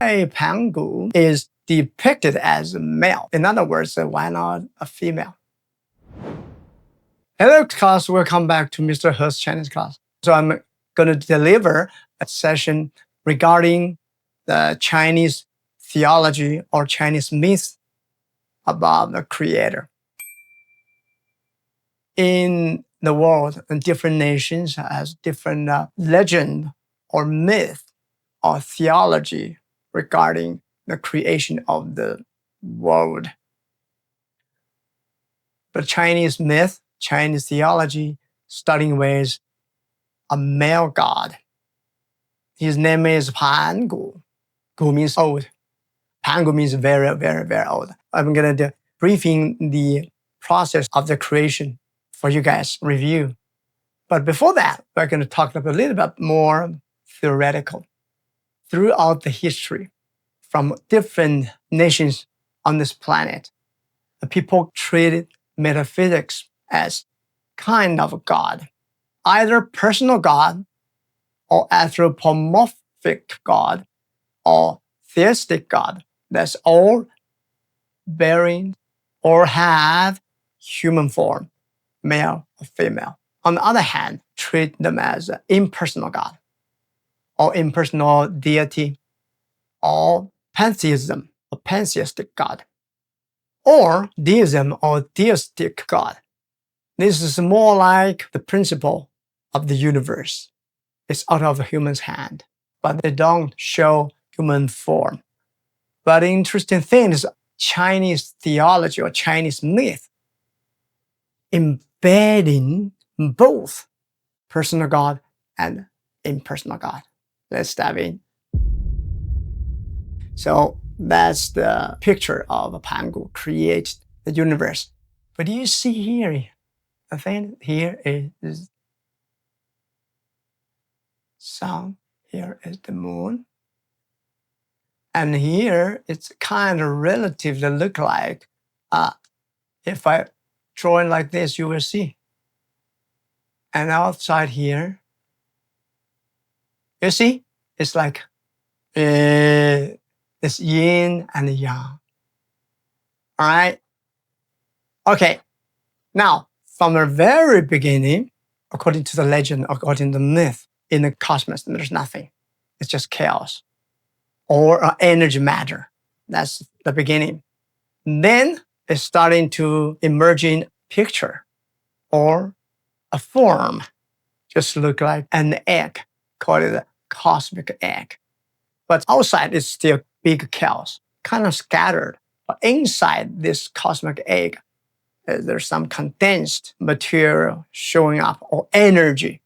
A Pangu is depicted as a male. In other words, why not a female? Hello class, welcome back to Mr. He's Chinese class. So I'm going to deliver a session regarding the Chinese theology or Chinese myth about the Creator. In the world, different nations has different legend or myth or theology regarding the creation of the world. The Chinese myth, Chinese theology, starting with a male god. His name is Pangu. Gu means old. Pangu means very, very, very old. I'm going to briefing the process of the creation for you guys review. But before that, we're going to talk a little bit more theoretical. Throughout the history, from different nations on this planet, the people treated metaphysics as kind of a god, either personal god or anthropomorphic god or theistic god that's all bearing or have human form, male or female. On the other hand, treat them as an impersonal god or impersonal deity or pantheism or pantheistic god or deism or deistic god. This is more like the principle of the universe. It's out of a human's hand, but they don't show human form. But the interesting thing is Chinese theology or Chinese myth embedding both personal God and impersonal God. Let's dive in. So that's the picture of Pangu creates the universe. But do you see here? I think here is sun, here is the moon. And here it's kind of relatively look like, if I draw it like this, you will see. And outside here, you see, it's like it's yin and yang. All right? Okay. Now, from the very beginning, according to the legend, according to the myth, in the cosmos, there's nothing. It's just chaos or energy matter. That's the beginning. Then it's starting to emerge in picture or a form, just look like an egg, call it a cosmic egg. But outside is still big chaos, kind of scattered. But inside this cosmic egg, there's some condensed material showing up, or energy.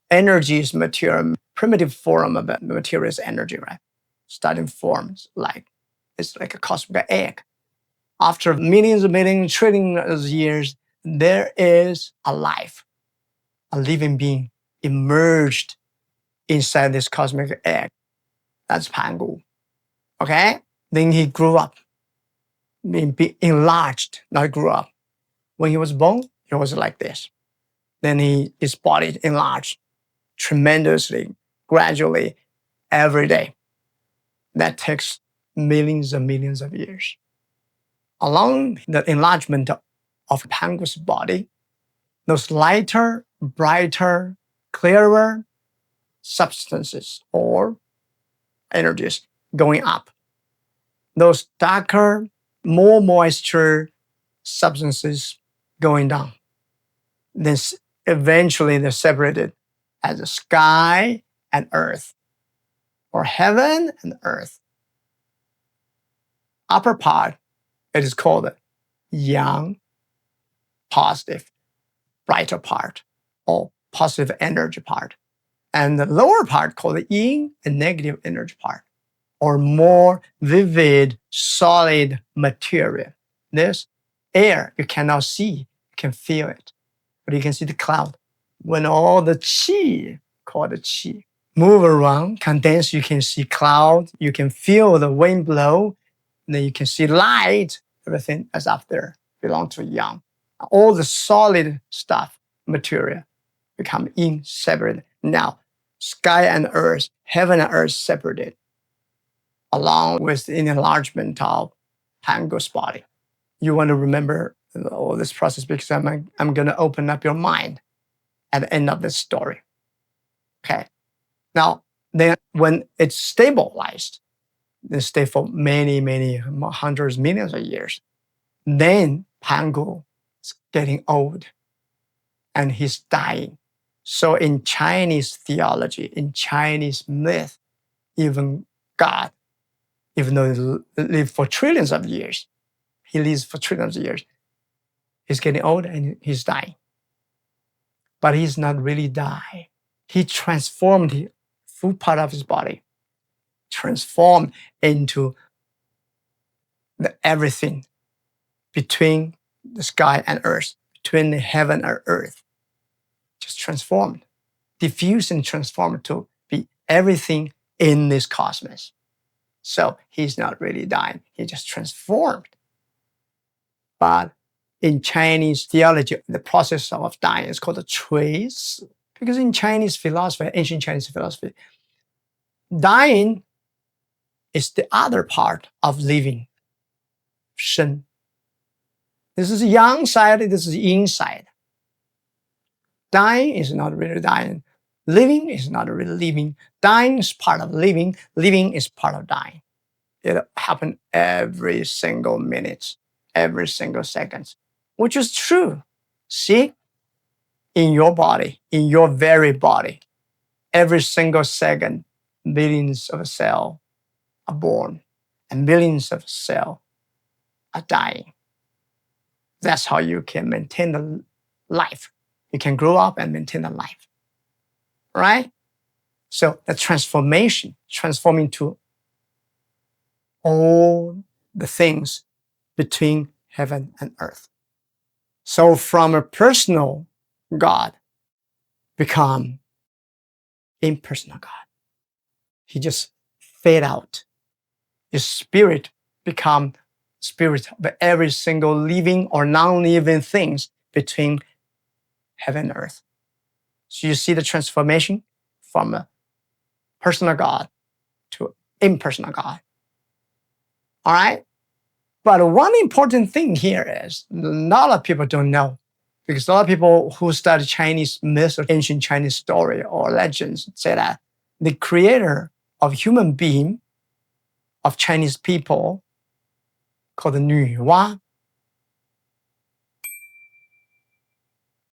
Energy is material, primitive form of material is energy, right? Starting forms like, it's like a cosmic egg. After millions, trillions of years, there is a life, a living being emerged inside this cosmic egg. That's Pangu. Okay? Then he grew up, be enlarged, not grew up. When he was born, he was like this. Then his body enlarged tremendously, gradually, every day. That takes millions and millions of years. Along the enlargement of Pangu's body, those lighter, brighter, clearer substances or energies going up. Those darker, more moisture substances going down. Then eventually they're separated as the sky and earth, or heaven and earth. Upper part, it is called yang, positive, brighter part, or positive energy part. And the lower part called the yin, the negative energy part, or more vivid, solid material. This air, you cannot see, you can feel it, but you can see the cloud. When all the qi, called the qi, move around, condense, you can see cloud, you can feel the wind blow, and then you can see light, everything is up there, belong to yang. All the solid stuff, material, become yin, separated. Now, sky and earth, heaven and earth separated. along with the enlargement of Pangu's body. You want to remember all this process because I'm going to open up your mind at the end of this story. Okay. Now, then when it's stabilized, it stay for many, many hundreds, millions of years. Then Pangu is getting old and he's dying. So in Chinese theology, in Chinese myth, even God, even though he lived for trillions of years, he lives for trillions of years, he's getting old and he's dying. But he's not really dying. He transformed the full part of his body, transformed into the everything between the sky and earth, between the heaven and earth. Just transformed, diffused and transformed to be everything in this cosmos. So he's not really dying, he just transformed. But in Chinese theology, the process of dying is called a 垂死. Because in Chinese philosophy, ancient Chinese philosophy, dying is the other part of living, 生. This is the yang side, this is the yin side. Dying is not really dying. Living is not really living. Dying is part of living. Living is part of dying. It happens every single minute, every single second, which is true. See, in your body, in your very body, every single second, millions of cells are born and millions of cells are dying. That's how you can maintain the life. You can grow up and maintain the life, right? So the transformation, transforming to all the things between heaven and earth. So from a personal God, become impersonal God. He just fade out. His spirit become spirit of every single living or non-living things between heaven and earth. So you see the transformation from a personal God to impersonal God. All right? But one important thing here is a lot of people don't know, because a lot of people who study Chinese myths or ancient Chinese story or legends say that the creator of human being, of Chinese people, called the Nüwa,